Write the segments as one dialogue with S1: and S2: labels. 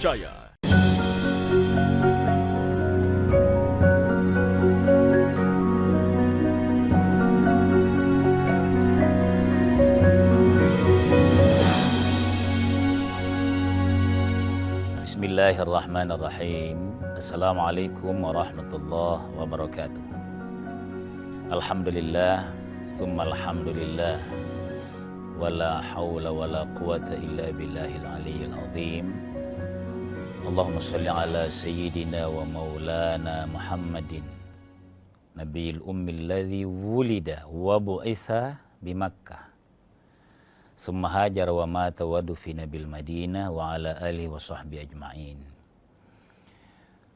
S1: terpercaya.
S2: Bismillahirrahmanirrahim. Assalamualaikum warahmatullahi wabarakatuh. Alhamdulillah, tsumma alhamdulillah. Wala hawla wala quwata illa billahil aliyyil azim. Allahumma salli ala sayyidina wa maulana Muhammadin nabiyil ummi alladhi wulida wa bu'itha bi Makkah. Summa hajar wa mata wa dufina bil Madinah wa ala alihi wa sahbihi ajma'in.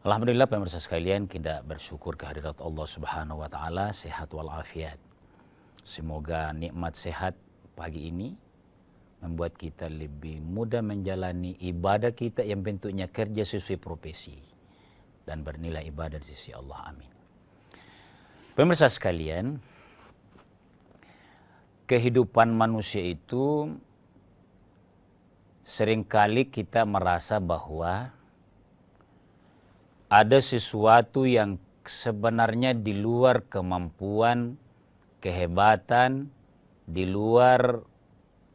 S2: Alhamdulillah pemirsa sekalian, kita bersyukur kehadirat Allah Subhanahu wa taala, sehat walafiat. Semoga nikmat sehat pagi ini membuat kita lebih mudah menjalani ibadah kita yang bentuknya kerja sesuai profesi dan bernilai ibadah di sisi Allah. Amin. Pemirsa sekalian, kehidupan manusia itu seringkali kita merasa bahwa ada sesuatu yang sebenarnya di luar kemampuan, kehebatan, di luar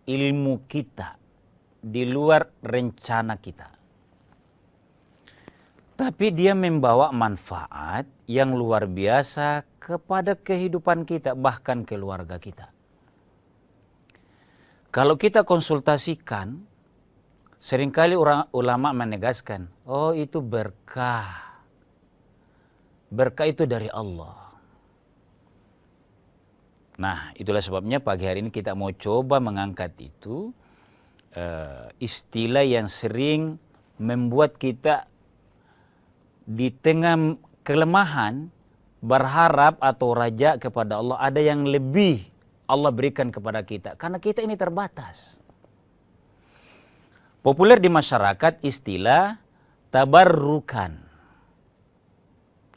S2: ilmu kita, di luar rencana kita. Tapi dia membawa manfaat yang luar biasa kepada kehidupan kita, bahkan keluarga kita. Kalau kita konsultasikan, seringkali ulama menegaskan, oh itu berkah. Berkah itu dari Allah. Nah, itulah sebabnya pagi hari ini kita mau coba mengangkat itu, istilah yang sering membuat kita di tengah kelemahan berharap atau raja kepada Allah, ada yang lebih Allah berikan kepada kita, karena kita ini terbatas. Populer di masyarakat istilah tabarrukan.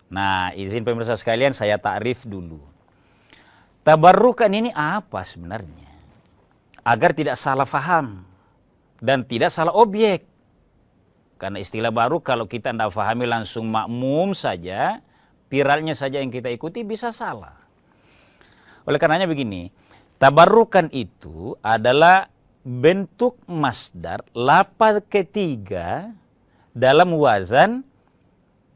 S2: Nah, izin pemirsa sekalian saya takrif dulu. Tabarrukan ini apa sebenarnya? Agar tidak salah faham dan tidak salah objek. Karena istilah baru kalau kita tidak fahami langsung makmum saja, viralnya saja yang kita ikuti bisa salah. Oleh karenanya begini, tabarrukan itu adalah bentuk masdar lafaz ketiga dalam wazan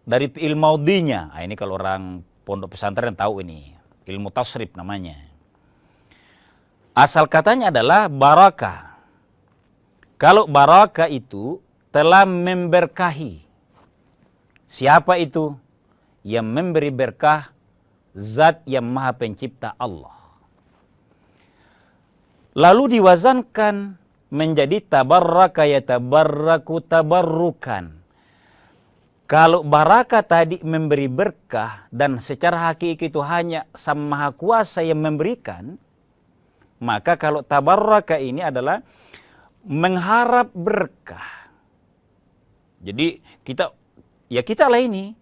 S2: dari fi'il maudhinya. Nah, ini kalau orang pondok pesantren tahu ini. Ilmu tasrif namanya. Asal katanya adalah barakah. Kalau barakah itu telah memberkahi. Siapa itu? Yang memberi berkah, zat yang maha pencipta Allah. Lalu diwazankan menjadi tabarraka yatabarraku tabarrukan. Kalau barakah tadi memberi berkah dan secara hakiki itu hanya Sang Maha Kuasa yang memberikan, maka kalau tabarraka ini adalah mengharap berkah. Jadi kita lah ini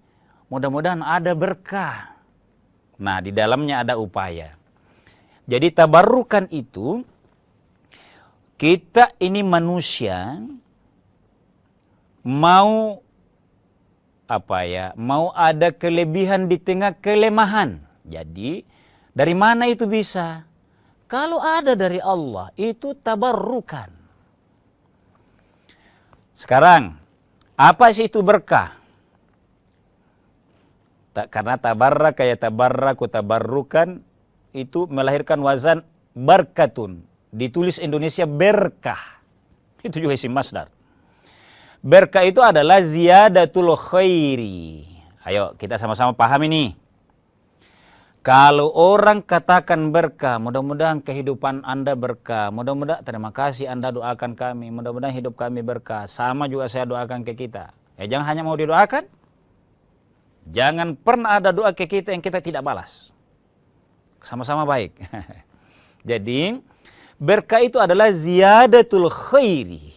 S2: mudah-mudahan ada berkah. Nah, di dalamnya ada upaya. Jadi tabarrukan itu kita ini manusia mau ada kelebihan di tengah kelemahan. Jadi dari mana itu bisa? Kalau ada dari Allah, itu tabarrukan. Sekarang, apa sih itu berkah? Karena tabarraka ya tabarraku tabarrukan itu melahirkan wazan barkatun. Ditulis Indonesia berkah. Itu juga isim masdar. Berkah itu adalah ziyadatul khairi. Ayo kita sama-sama paham ini. Kalau orang katakan berkah, mudah-mudahan kehidupan Anda berkah. Mudah-mudahan terima kasih Anda doakan kami. Mudah-mudahan hidup kami berkah. Sama juga saya doakan ke kita. Jangan hanya mau didoakan. Jangan pernah ada doa ke kita yang kita tidak balas. Sama-sama baik. Jadi berkah itu adalah ziyadatul khairi.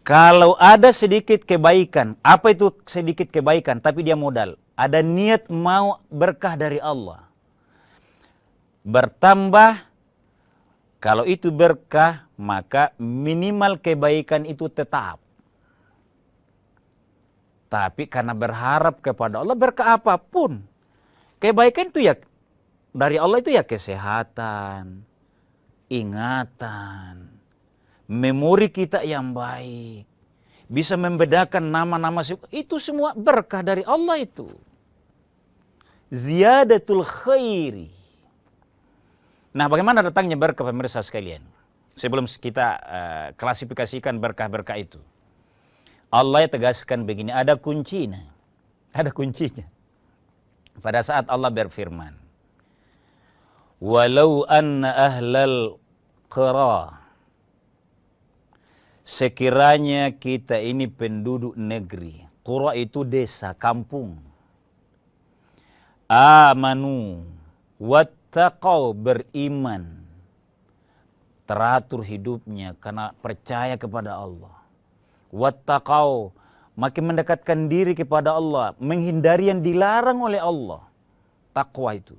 S2: Kalau ada sedikit kebaikan, apa itu sedikit kebaikan? Tapi dia modal. Ada niat mau berkah dari Allah. Bertambah, kalau itu berkah, maka minimal kebaikan itu tetap. Tapi karena berharap kepada Allah, berkah apapun. Kebaikan itu ya dari Allah itu ya kesehatan, ingatan, memori kita yang baik, bisa membedakan nama-nama, itu semua berkah dari Allah itu. Ziyadatul khairi. Nah, bagaimana datangnya berkah pemirsa sekalian? Sebelum kita klasifikasikan berkah-berkah itu, Allah tegaskan begini, ada kuncinya. Ada kuncinya. Pada saat Allah berfirman, walau anna ahlal qura, sekiranya kita ini penduduk negeri, qura itu desa, kampung, amanu wattaqau, beriman, teratur hidupnya karena percaya kepada Allah, wattaqau, makin mendekatkan diri kepada Allah, menghindari yang dilarang oleh Allah, takwa itu.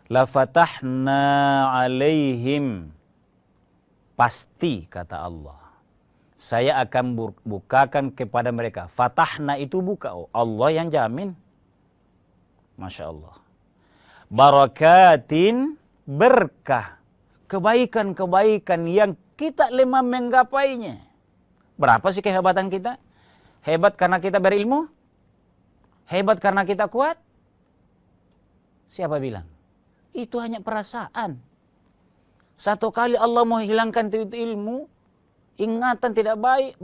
S2: La fatahna alaihim, pasti kata Allah, saya akan bukakan kepada mereka. Fatahna itu buka, Allah yang jamin. Masya Allah. Barakatin, berkah, kebaikan-kebaikan yang kita lemah menggapainya. Berapa sih kehebatan kita? Hebat karena kita berilmu? Hebat karena kita kuat? Siapa bilang? Itu hanya perasaan. Satu kali Allah mau hilangkan itu ilmu, ingatan tidak baik,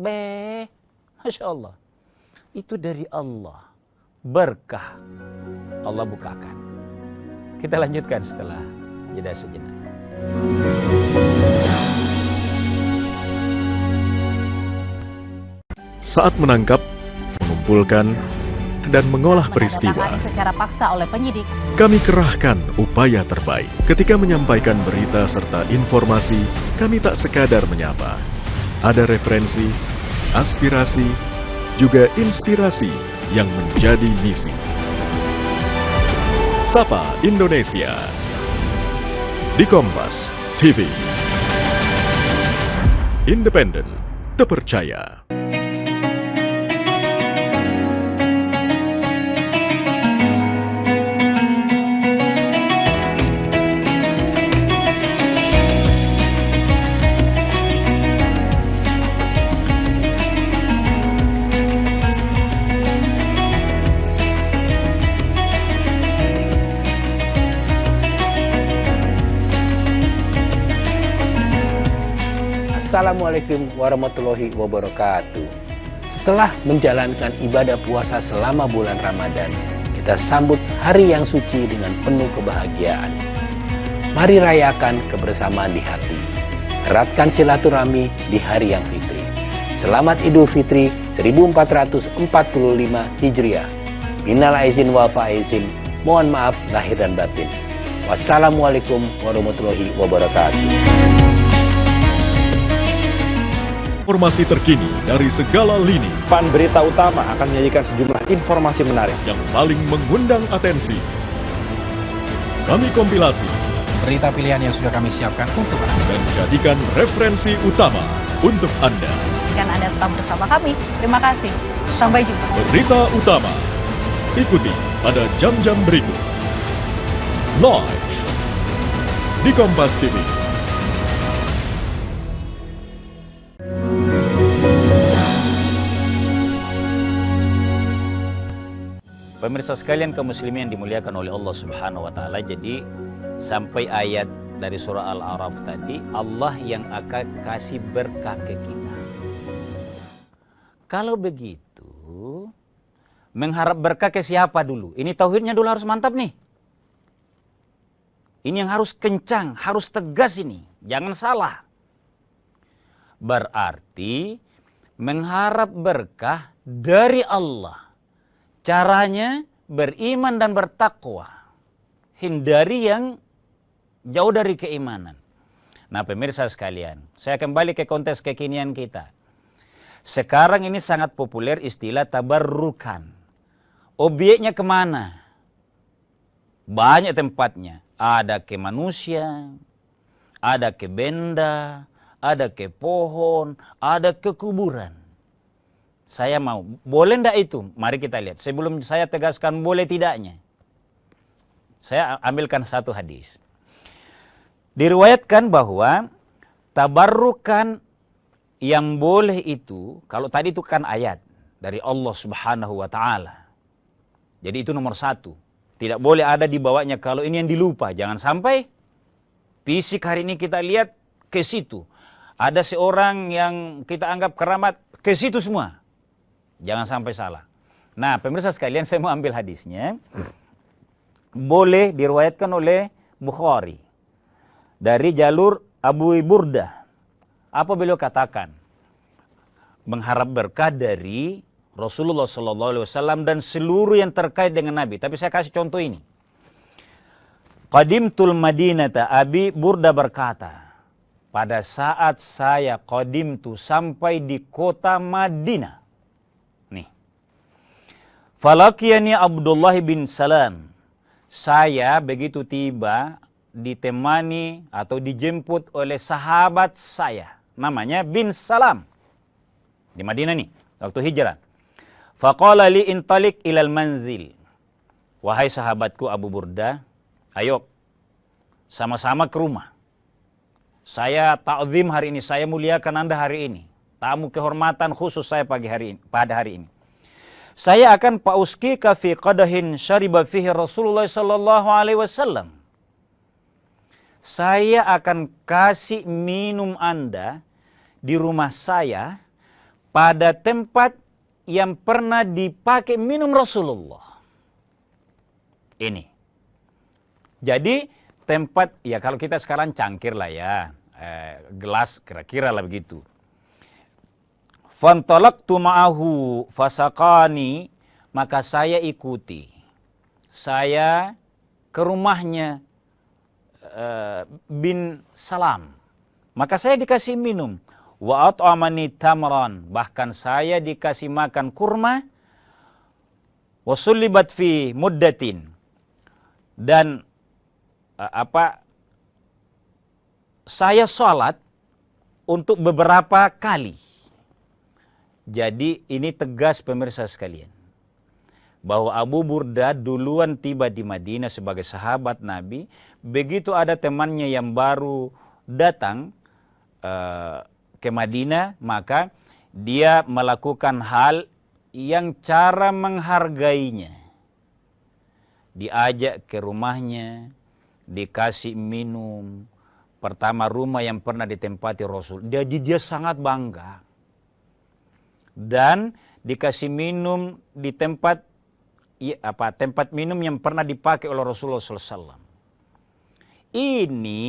S2: Masya Allah. Itu dari Allah. Berkah Allah bukakan. Kita lanjutkan setelah jeda sejenak.
S1: Saat menangkap, mengumpulkan, dan mengolah peristiwa,
S3: secara paksa oleh penyidik,
S1: kami kerahkan upaya terbaik. Ketika menyampaikan berita serta informasi, kami tak sekadar menyapa. Ada referensi, aspirasi, juga inspirasi yang menjadi misi. Sapa Indonesia di Kompas TV. Independen, terpercaya.
S4: Assalamualaikum warahmatullahi wabarakatuh. Setelah menjalankan ibadah puasa selama bulan Ramadan, kita sambut hari yang suci dengan penuh kebahagiaan. Mari rayakan kebersamaan di hati. Eratkan silaturahmi di hari yang fitri. Selamat Idul Fitri 1445 Hijriah. Minal aizin wal faizin. Mohon maaf lahir dan batin. Wassalamualaikum warahmatullahi wabarakatuh.
S1: Informasi terkini dari segala lini
S5: Pan Berita Utama akan menyajikan sejumlah informasi menarik
S1: yang paling mengundang atensi. Kami kompilasi
S6: berita pilihan yang sudah kami siapkan untuk Anda
S1: dan jadikan referensi utama untuk Anda.
S3: dan Anda tetap bersama kami. Terima kasih. Sampai jumpa.
S1: Berita utama ikuti pada jam-jam berikut. Live di Kompas TV.
S2: Pemirsa sekalian kaum muslimin yang dimuliakan oleh Allah Subhanahu wa taala, jadi sampai ayat dari surah Al-A'raf tadi, Allah yang akan kasih berkah ke kita. Kalau begitu, mengharap berkah ke siapa dulu? Ini tauhidnya dulu harus mantap nih. Ini yang harus kencang, harus tegas ini. Jangan salah. Berarti mengharap berkah dari Allah. Caranya beriman dan bertakwa. Hindari yang jauh dari keimanan. Nah pemirsa sekalian, saya kembali ke konteks kekinian kita. Sekarang ini sangat populer istilah tabarrukan. Objeknya kemana? Banyak tempatnya. Ada ke manusia, ada ke benda, ada ke pohon, ada ke kuburan. Saya mau. Boleh ndak itu? Mari kita lihat. Sebelum saya tegaskan boleh tidaknya, saya ambilkan satu hadis. Diriwayatkan bahwa tabarrukan yang boleh itu, kalau tadi itu kan ayat dari Allah Subhanahu wa Ta'ala. Jadi itu nomor satu. Tidak boleh ada di bawahnya. Kalau ini yang dilupa, jangan sampai fisik hari ini kita lihat ke situ. Ada seorang yang kita anggap keramat, ke situ semua. Jangan sampai salah. Nah, pemirsa sekalian, saya mau ambil hadisnya. Boleh diriwayatkan oleh Bukhari dari jalur Abu Burdah. Apa beliau katakan? Mengharap berkah dari Rasulullah SAW dan seluruh yang terkait dengan Nabi. Tapi saya kasih contoh ini. Qadimtul Madinata, Abi Burda berkata, pada saat saya qadimtu sampai di kota Madinah. Nih. Falakiyani Abdullah bin Salam. Saya begitu tiba ditemani atau dijemput oleh sahabat saya. Namanya bin Salam. Di Madinah nih, waktu hijrah. Faqala li intalik ilal manzil. Wahai sahabatku Abu Burda, ayo sama-sama ke rumah. Saya ta'zim hari ini, saya muliakan Anda hari ini. Tamu kehormatan khusus saya pada hari ini. Saya akan pauskika fi qadahin syariba fihi Rasulullah sallallahu alaihi wasallam. Saya akan kasih minum Anda di rumah saya pada tempat yang pernah dipakai minum Rasulullah. Ini. Jadi tempat, ya kalau kita sekarang cangkir lah ya, gelas kira-kira lah begitu. Fantalaqtu ma'ahu fasaqani, maka saya ikuti. Saya ke rumahnya bin Salam. Maka saya dikasih minum. Wa at'amani tamran, bahkan saya dikasih makan kurma. Wa sullibat fi muddatin, dan saya sholat untuk beberapa kali. Jadi ini tegas pemirsa sekalian, bahwa Abu Burda duluan tiba di Madinah sebagai sahabat Nabi. Begitu ada temannya yang baru datang ke Madinah, maka dia melakukan hal yang cara menghargainya. Diajak ke rumahnya, dikasih minum. Pertama rumah yang pernah ditempati Rasul. Jadi dia sangat bangga. Dan dikasih minum di tempat minum yang pernah dipakai oleh Rasulullah SAW. Ini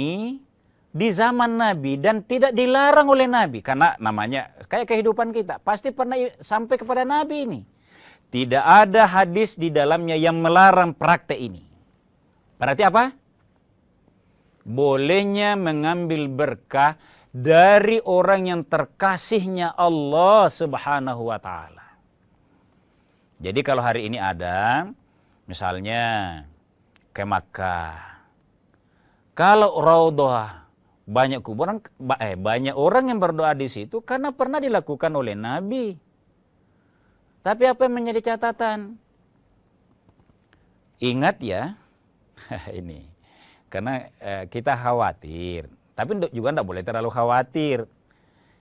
S2: di zaman Nabi dan tidak dilarang oleh Nabi. Karena namanya kayak kehidupan kita. Pasti pernah sampai kepada Nabi ini. Tidak ada hadis di dalamnya yang melarang praktek ini. Berarti apa? Bolehnya mengambil berkah dari orang yang terkasihnya Allah Subhanahu wa Ta'ala. Jadi kalau hari ini ada, misalnya ke Makkah, kalau Raudhah banyak kuburan, banyak orang yang berdoa di situ karena pernah dilakukan oleh Nabi. Tapi apa yang menjadi catatan? Ingat ya, ini. Karena kita khawatir. Tapi juga tidak boleh terlalu khawatir.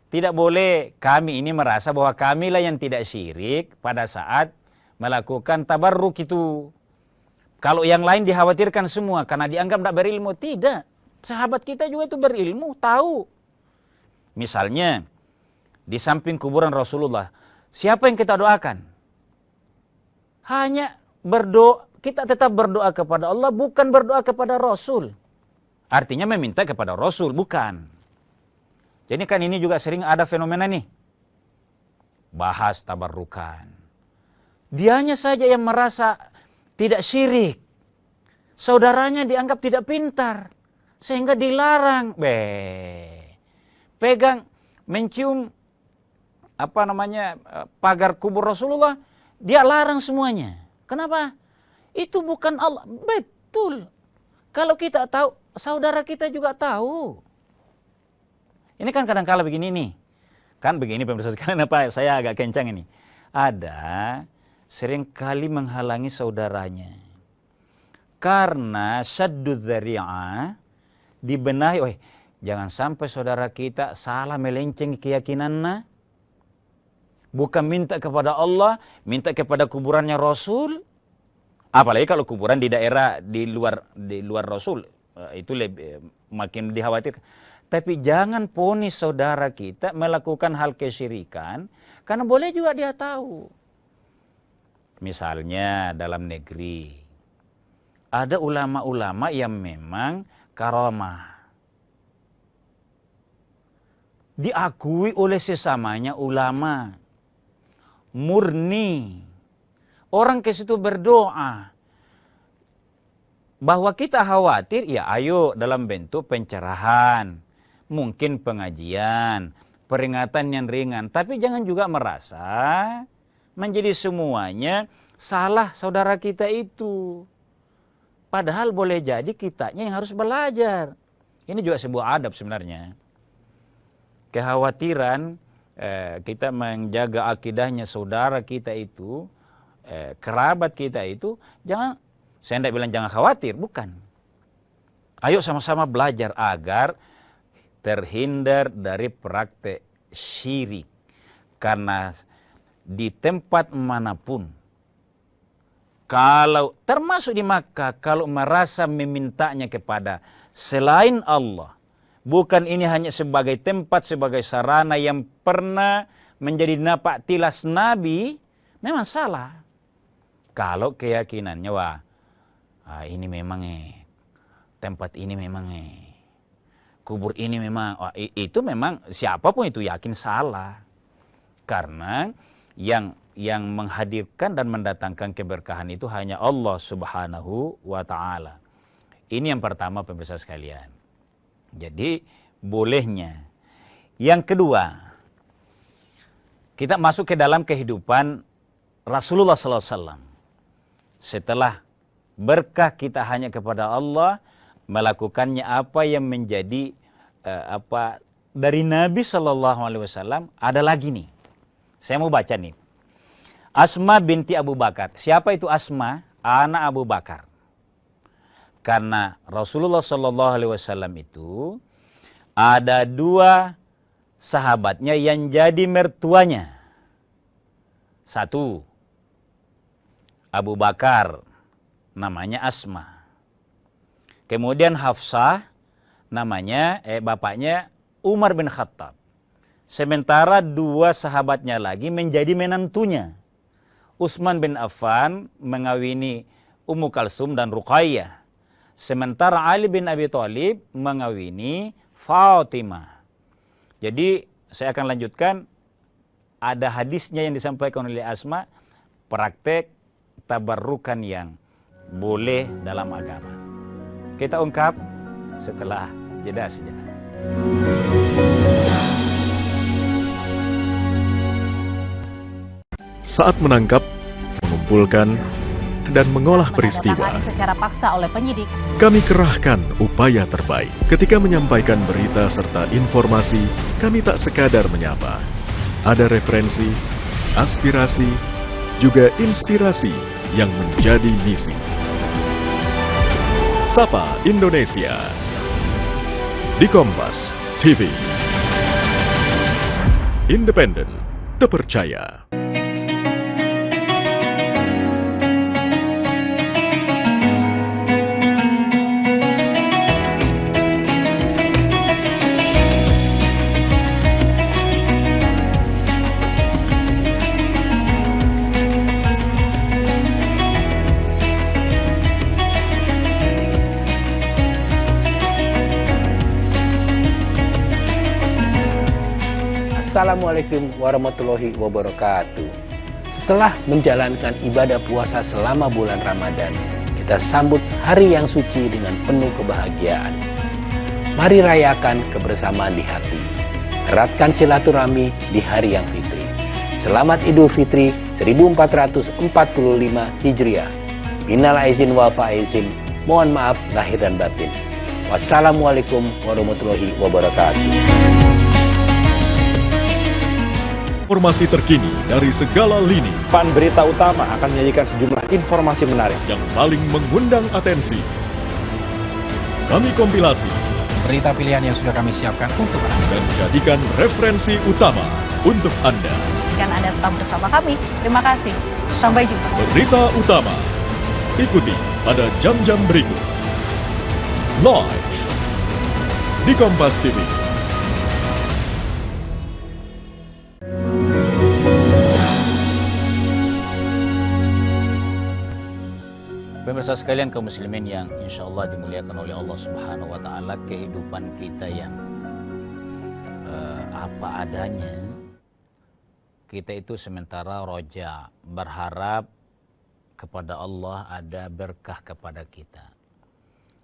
S2: Tidak boleh kami ini merasa bahwa kamilah yang tidak syirik pada saat melakukan tabarruk itu. Kalau yang lain dikhawatirkan semua karena dianggap tidak berilmu. Tidak. Sahabat kita juga itu berilmu, tahu. Misalnya, di samping kuburan Rasulullah, siapa yang kita doakan? Hanya berdoa, kita tetap berdoa kepada Allah, bukan berdoa kepada Rasul. Artinya meminta kepada Rasul, bukan. Jadi kan ini juga sering ada fenomena nih. Bahas tabarrukan. Dianya saja yang merasa tidak syirik. Saudaranya dianggap tidak pintar. Sehingga dilarang. Pegang, mencium pagar kubur Rasulullah, dia larang semuanya. Kenapa? Itu bukan Allah. Betul. Kalau kita tahu, saudara kita juga tahu. Ini kan kadang-kala begini nih. Kan begini pemirsa sekalian, apa saya agak kencang ini. Ada seringkali menghalangi saudaranya. Karena syaddu dzari'ah dibenahi, jangan sampai saudara kita salah melenceng keyakinannya. Bukan minta kepada Allah, minta kepada kuburannya Rasul. Apalagi kalau kuburan di daerah di luar Rasul, itu lebih makin dikhawatirkan. Tapi jangan ponis saudara kita melakukan hal kesyirikan, karena boleh juga dia tahu. Misalnya dalam negeri, ada ulama-ulama yang memang karamah. Diakui oleh sesamanya ulama. Murni. Orang ke situ berdoa. Bahwa kita khawatir, ya ayo dalam bentuk pencerahan. Mungkin pengajian, peringatan yang ringan. Tapi jangan juga merasa menjadi semuanya salah saudara kita itu. Padahal boleh jadi kitanya yang harus belajar. Ini juga sebuah adab sebenarnya. Kekhawatiran kita menjaga akidahnya saudara kita itu, kerabat kita itu, jangan, saya tidak bilang jangan khawatir, bukan. Ayo sama-sama belajar agar terhindar dari praktek syirik. Karena di tempat manapun, kalau termasuk di Makkah, kalau merasa memintanya kepada selain Allah, bukan ini hanya sebagai tempat, sebagai sarana yang pernah menjadi napak tilas Nabi, memang salah. Kalau keyakinannya, ini memang tempat ini memang kubur ini memang, itu memang siapapun itu yakin salah. Karena yang menghadirkan dan mendatangkan keberkahan itu hanya Allah Subhanahu wa Ta'ala. Ini yang pertama pemirsa sekalian. Jadi bolehnya. Yang kedua, kita masuk ke dalam kehidupan Rasulullah SAW. Setelah berkah kita hanya kepada Allah, melakukannya apa yang menjadi dari Nabi SAW, ada lagi nih. Saya mau baca nih. Asma binti Abu Bakar. Siapa itu Asma? Anak Abu Bakar. Karena Rasulullah SAW itu ada dua sahabatnya yang jadi mertuanya. Satu, Abu Bakar, namanya Asma. Kemudian Hafsah, namanya bapaknya Umar bin Khattab. Sementara dua sahabatnya lagi menjadi menantunya. Utsman bin Affan mengawini Ummu Kalsum dan Ruqayyah. Sementara Ali bin Abi Thalib mengawini Fatimah. Jadi saya akan lanjutkan, ada hadisnya yang disampaikan oleh Asma, praktek tabarrukan yang boleh dalam agama. Kita ungkap setelah jeda sejenak.
S1: Saat menangkap, mengumpulkan, dan mengolah peristiwa,
S3: secara paksa oleh penyidik.
S1: kami kerahkan upaya terbaik. Ketika menyampaikan berita serta informasi, kami tak sekadar menyapa. Ada referensi, aspirasi, juga inspirasi yang menjadi misi. Sapa Indonesia di Kompas TV. Independen, terpercaya.
S4: Assalamualaikum warahmatullahi wabarakatuh. Setelah menjalankan ibadah puasa selama bulan Ramadan, kita sambut hari yang suci dengan penuh kebahagiaan. Mari rayakan kebersamaan di hati. Eratkan silaturahmi di hari yang fitri. Selamat Idul Fitri 1445 Hijriah. Minal aizin wal faizin. Mohon maaf lahir dan batin. Wassalamualaikum warahmatullahi wabarakatuh.
S1: Informasi terkini dari segala lini
S5: Pan Berita Utama akan menyajikan sejumlah informasi menarik
S1: yang paling mengundang atensi. Kami kompilasi
S6: Berita pilihan yang sudah kami siapkan untuk Anda.
S1: dan jadikan referensi utama untuk Anda.
S3: Dan Anda tetap bersama kami. Terima kasih. Sampai jumpa.
S1: Berita utama. Ikuti pada jam-jam berikut. Live di Kompas TV.
S2: Pemirsa sekalian kaum muslimin yang insya Allah dimuliakan oleh Allah Subhanahu wa Ta'ala, kehidupan kita yang apa adanya, kita itu sementara roja, berharap kepada Allah ada berkah kepada kita,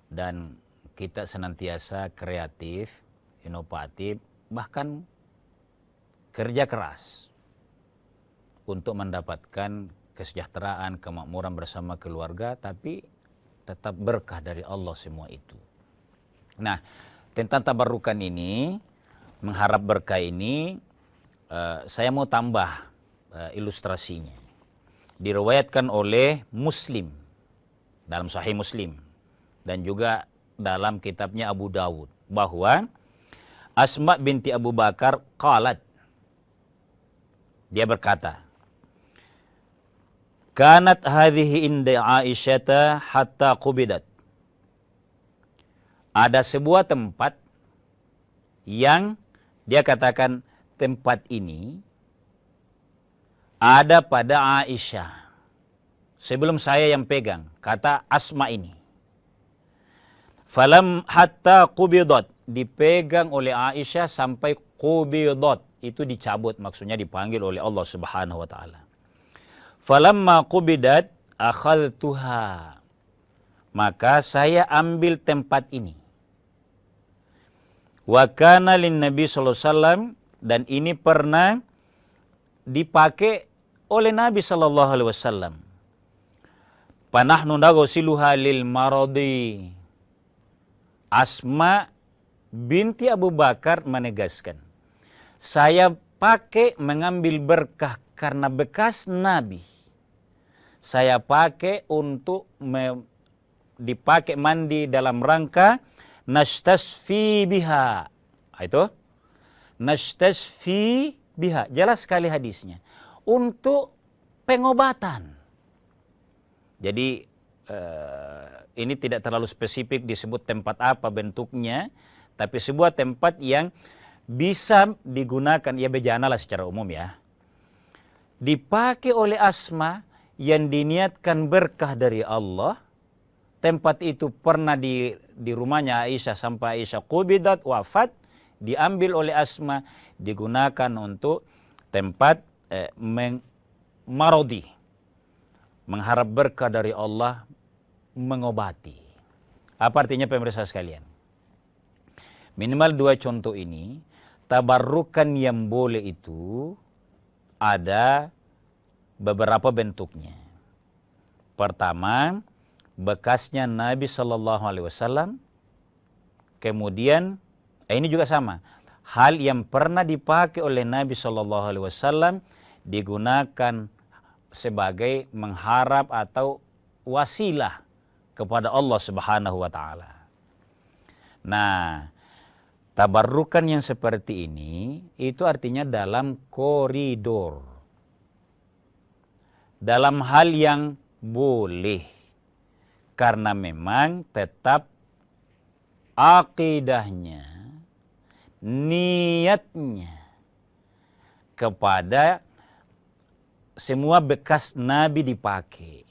S2: dan kita senantiasa kreatif, inovatif, bahkan kerja keras untuk mendapatkan kesejahteraan, kemakmuran bersama keluarga, tapi tetap berkah dari Allah semua itu. Nah, tentang tabarukan ini, mengharap berkah ini, saya mau tambah ilustrasinya. Diriwayatkan oleh Muslim, dalam Sahih Muslim, dan juga dalam kitabnya Abu Dawud, bahwa Asma binti Abu Bakar qalat, dia berkata, kanat hadhihi inda Aisyata hatta qubidat. Ada sebuah tempat yang dia katakan tempat ini ada pada Aisyah sebelum saya yang pegang, kata Asma ini. Falam hatta qubidat, dipegang oleh Aisyah sampai qubidat, itu dicabut, maksudnya dipanggil oleh Allah Subhanahu wa Ta'ala. Falamma qubidat akhaltuha, maka saya ambil tempat ini. Wa kana lin Nabi sallallahu alaihi wasallam, dan ini pernah dipakai oleh Nabi sallallahu alaihi wasallam. Panahnu naghsiluha lil maradi. Asma binti Abu Bakar menegaskan, saya pakai mengambil berkah karena bekas Nabi. Saya pakai untuk dipakai mandi dalam rangka nastasfi biha. Itu nastasfi biha, jelas sekali hadisnya, untuk pengobatan. Jadi ini tidak terlalu spesifik disebut tempat apa bentuknya, tapi sebuah tempat yang bisa digunakan, ya bejana lah secara umum ya. Dipakai oleh Asma yang diniatkan berkah dari Allah. Tempat itu pernah di rumahnya Aisyah sampai Aisyah qubidat, wafat, diambil oleh Asma, digunakan untuk tempat marodi, mengharap berkah dari Allah, mengobati. Apa artinya pemirsa sekalian? Minimal dua contoh ini, tabarrukan yang boleh itu ada beberapa bentuknya. Pertama, bekasnya Nabi Sallallahu Alaihi Wasallam. Kemudian, ini juga sama, hal yang pernah dipakai oleh Nabi Sallallahu Alaihi Wasallam digunakan sebagai mengharap atau wasilah kepada Allah Subhanahu Wa Taala. Nah, tabarrukan yang seperti ini itu artinya dalam koridor, dalam hal yang boleh, karena memang tetap akidahnya, niatnya kepada semua bekas Nabi dipakai.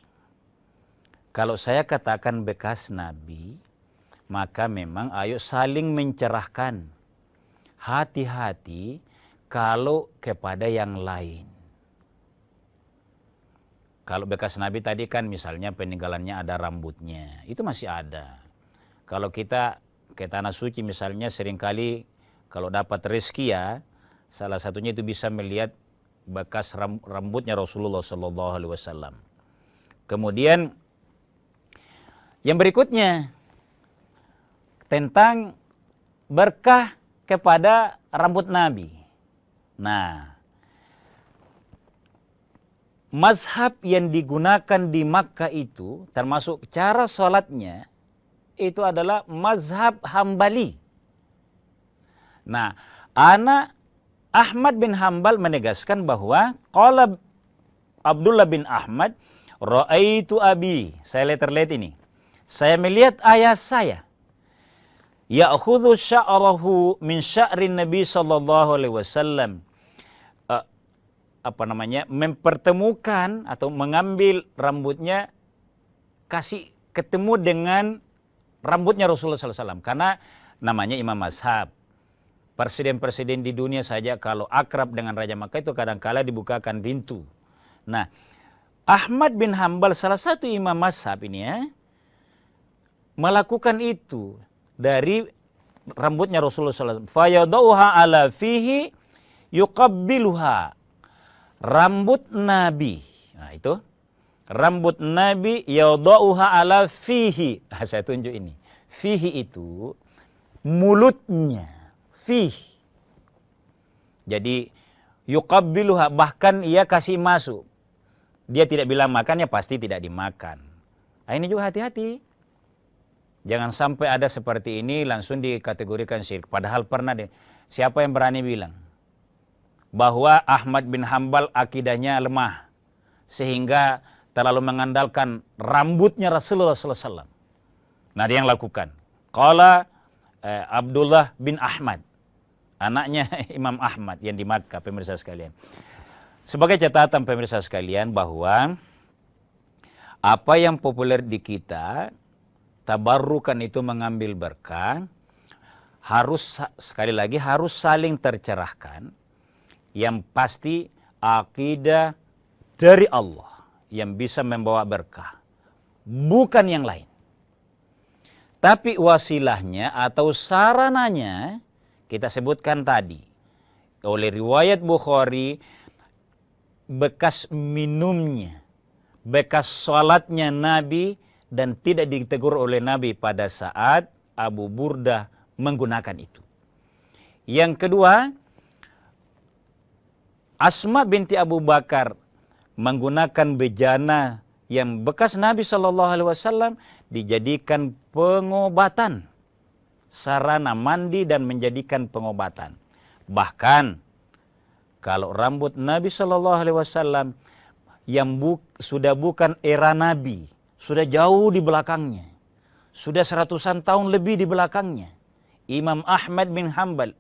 S2: Kalau saya katakan bekas Nabi, maka memang ayo saling mencerahkan. Hati-hati kalau kepada yang lain. Kalau bekas Nabi tadi kan misalnya peninggalannya ada rambutnya, itu masih ada. Kalau kita ke Tanah Suci misalnya, seringkali kalau dapat rezeki ya, salah satunya itu bisa melihat bekas rambutnya Rasulullah Sallallahu Alaihi Wasallam. Kemudian yang berikutnya tentang berkah kepada rambut Nabi. Nah, mazhab yang digunakan di Makkah itu, termasuk cara sholatnya, itu adalah mazhab Hambali. Nah, Ahmad bin Hambal menegaskan bahwa qala Abdullah bin Ahmad, ra'aitu abi, saya letterlet ini, saya melihat ayah saya, ya'khudhu sya'rahu min sya'rin Nabi sallallahu alaihi wasallam, mempertemukan atau mengambil rambutnya, kasih ketemu dengan rambutnya Rasulullah SAW. Karena namanya imam mazhab. Presiden-presiden di dunia saja kalau akrab dengan Raja Makkah itu kadang-kala dibukakan pintu. Nah, Ahmad bin Hambal salah satu imam mazhab ini melakukan itu dari rambutnya Rasulullah SAW. Fayadauha ala fihi yuqabbiluha. Rambut Nabi. Nah itu. Rambut Nabi yadauha ala fihi. Saya tunjuk ini. Fihi itu mulutnya. Fih. Jadi yuqabbiluha, bahkan ia kasih masuk. Dia tidak bilang makannya, pasti tidak dimakan. Nah, ini juga hati-hati. Jangan sampai ada seperti ini langsung dikategorikan syirik. Padahal pernah deh. Siapa yang berani bilang bahwa Ahmad bin Hambal akidahnya lemah sehingga terlalu mengandalkan rambutnya Rasulullah SAW. Nah, dia yang lakukan. Qala Abdullah bin Ahmad, anaknya Imam Ahmad yang di Makkah, pemirsa sekalian. Sebagai catatan pemirsa sekalian bahwa apa yang populer di kita, tabarrukan itu mengambil berkah, harus sekali lagi harus saling tercerahkan. Yang pasti akidah dari Allah yang bisa membawa berkah, bukan yang lain. Tapi wasilahnya atau sarananya kita sebutkan tadi. Oleh riwayat Bukhari, bekas minumnya, bekas sholatnya Nabi dan tidak ditegur oleh Nabi pada saat Abu Burdah menggunakan itu. Yang kedua, Asma binti Abu Bakar menggunakan bejana yang bekas Nabi SAW dijadikan pengobatan, sarana mandi dan menjadikan pengobatan. Bahkan kalau rambut Nabi SAW yang sudah bukan era Nabi, sudah jauh di belakangnya, sudah 100-an tahun lebih di belakangnya, Imam Ahmad bin Hambal,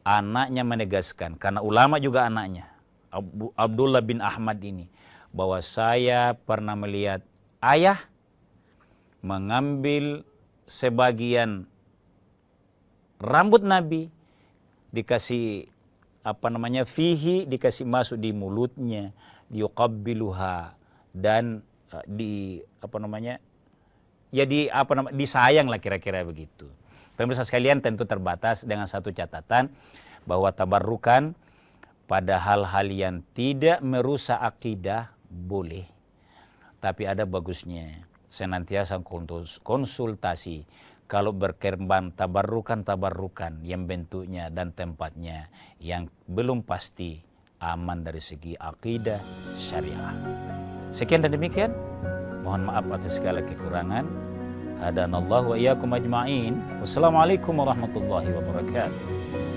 S2: anaknya menegaskan, karena ulama juga anaknya, Abdullah bin Ahmad ini, bahwa saya pernah melihat ayah mengambil sebagian rambut Nabi, dikasih fihi, dikasih masuk di mulutnya, diuqabbiluha, dan disayang lah kira-kira begitu. Pemirsa sekalian, tentu terbatas dengan satu catatan bahwa tabarrukan pada hal-hal yang tidak merusak akidah boleh. Tapi ada bagusnya senantiasa konsultasi kalau berkembang tabarrukan yang bentuknya dan tempatnya yang belum pasti aman dari segi akidah syariah. Sekian dan demikian. Mohon maaf atas segala kekurangan. Hadanallahu wa iyyakum ajma'in. Wassalamualaikum warahmatullahi wabarakatuh.